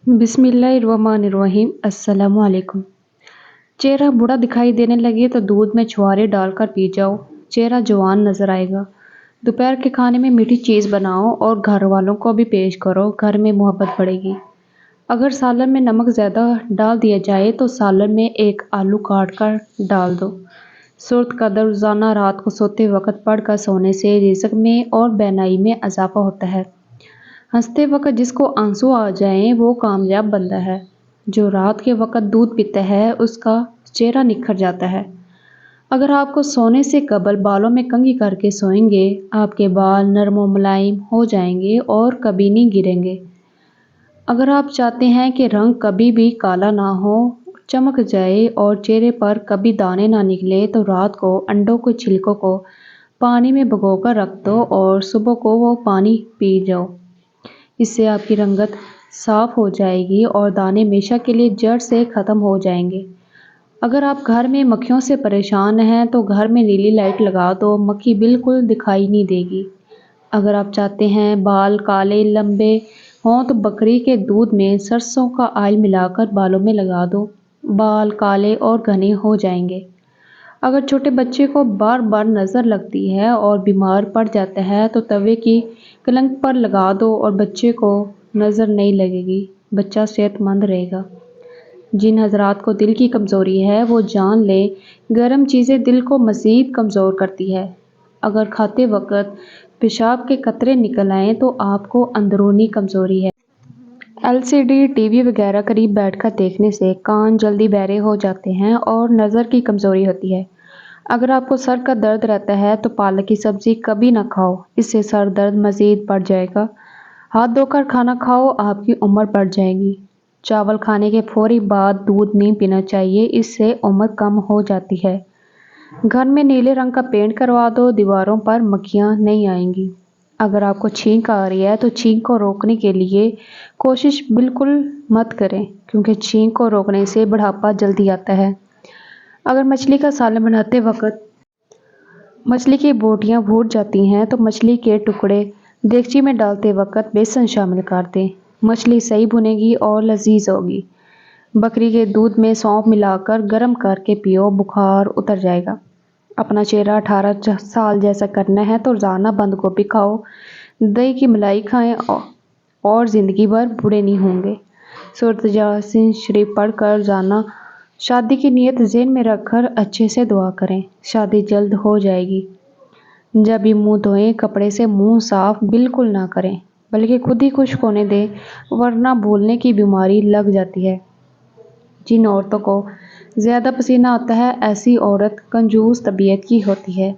बिस्मिल्लाहिर्रहमानिर्रहीम। अस्सलामुअलैकुम। चेहरा बूढ़ा दिखाई देने लगे तो दूध में छुहारे डालकर पी जाओ, चेहरा जवान नजर आएगा। दोपहर के खाने में मीठी चीज़ बनाओ और घर वालों को भी पेश करो, घर में मोहब्बत बढ़ेगी। अगर सालन में नमक ज़्यादा डाल दिया जाए तो सालन में एक आलू काट कर डाल दो। सूरत कदर रोज़ाना रात को सोते वक्त पढ़कर सोने से रिज़्क में और बेनाई में इजाफा होता है। हंसते वक्त जिसको आंसू आ जाएं वो कामयाब बंदा है। जो रात के वक्त दूध पीता है उसका चेहरा निखर जाता है। अगर आपको सोने से कबल बालों में कंघी करके सोएंगे, आपके बाल नरम और मुलायम हो जाएंगे और कभी नहीं गिरेंगे। अगर आप चाहते हैं कि रंग कभी भी काला ना हो, चमक जाए और चेहरे पर कभी दाने ना निकले, तो रात को अंडों के छिलकों को पानी में भिगोकर रख दो और सुबह को वो पानी पी जाओ। इससे आपकी रंगत साफ हो जाएगी और दाने हमेशा के लिए जड़ से ख़त्म हो जाएंगे। अगर आप घर में मक्खियों से परेशान हैं तो घर में नीली लाइट लगा दो, मक्खी बिल्कुल दिखाई नहीं देगी। अगर आप चाहते हैं बाल काले लंबे हों तो बकरी के दूध में सरसों का ऑयल मिलाकर बालों में लगा दो, बाल काले और घने हो जाएंगे। अगर छोटे बच्चे को बार बार नज़र लगती है और बीमार पड़ जाता है तो तवे की कलंक पर लगा दो और बच्चे को नज़र नहीं लगेगी, बच्चा सेहतमंद रहेगा। जिन हजरात को दिल की कमज़ोरी है वो जान ले, गर्म चीज़ें दिल को मज़ीद कमज़ोर करती है। अगर खाते वक्त पेशाब के कतरे निकल आएँ तो आपको अंदरूनी कमज़ोरी है। एलसीडी टीवी वगैरह करीब बैठकर देखने से कान जल्दी बहरे हो जाते हैं और नज़र की कमज़ोरी होती है। अगर आपको सर का दर्द रहता है तो पालक की सब्ज़ी कभी ना खाओ, इससे सर दर्द मज़ीद बढ़ जाएगा। हाथ धोकर खाना खाओ, आपकी उम्र बढ़ जाएगी। चावल खाने के फौरी बाद दूध नहीं पीना चाहिए, इससे उम्र कम हो जाती है। घर में नीले रंग का पेंट करवा दो, दीवारों पर मक्खियाँ नहीं आएंगी। अगर आपको छींक आ रही है तो छींक को रोकने के लिए कोशिश बिल्कुल मत करें, क्योंकि छींक को रोकने से बुढ़ापा जल्दी आता है। अगर मछली का सालन बनाते वक्त मछली की बोटियां फूट जाती हैं तो मछली के टुकड़े देगची में डालते वक्त बेसन शामिल कर दें। मछली सही भुनेगी और लजीज होगी। बकरी के दूध में सौंफ मिलाकर गर्म करके पियो, बुखार उतर जाएगा। अपना चेहरा 18 साल जैसा करना है तो रोजाना बंद गोभी खाओ, दही की मलाई खाएं और ज़िंदगी भर बूढ़े नहीं होंगे। सूरत यासीन शरीफ पढ़कर रोजाना शादी की नीयत ज़हन में रखकर अच्छे से दुआ करें, शादी जल्द हो जाएगी। जब भी मुंह धोएं कपड़े से मुंह साफ बिल्कुल ना करें, बल्कि खुद ही खुश्क होने दें, वरना भूलने की बीमारी लग जाती है। जिन औरतों को ज़्यादा पसीना आता है, ऐसी औरत कंजूस तबीयत की होती है।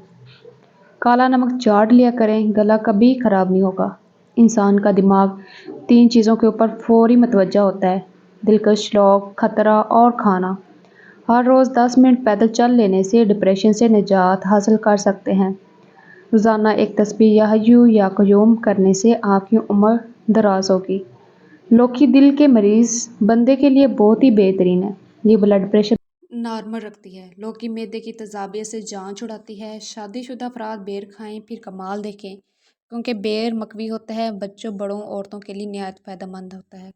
काला नमक चाट लिया करें, गला कभी खराब नहीं होगा। इंसान का दिमाग 3 चीज़ों के ऊपर फौरी मतवज्जा होता है: दिलकश शौक, खतरा और खाना। हर रोज़ 10 मिनट पैदल चल लेने से डिप्रेशन से निजात हासिल कर सकते हैं। रोज़ाना एक तस्बीह या हय्यू या क़य्यूम करने से आपकी उम्र दराज होगी। लौकी दिल के मरीज़ बंदे के लिए बहुत ही बेहतरीन है। ये ब्लड प्रेशर नॉर्मल रखती है। लौकी मैदे की तेज़ाबियत से जान छुड़ाती है। शादीशुदा अफराद बेर खाएं फिर कमाल देखें, क्योंकि बेर मकवी होता है, बच्चों बड़ों औरतों के लिए निहायत फ़ायदेमंद होता है।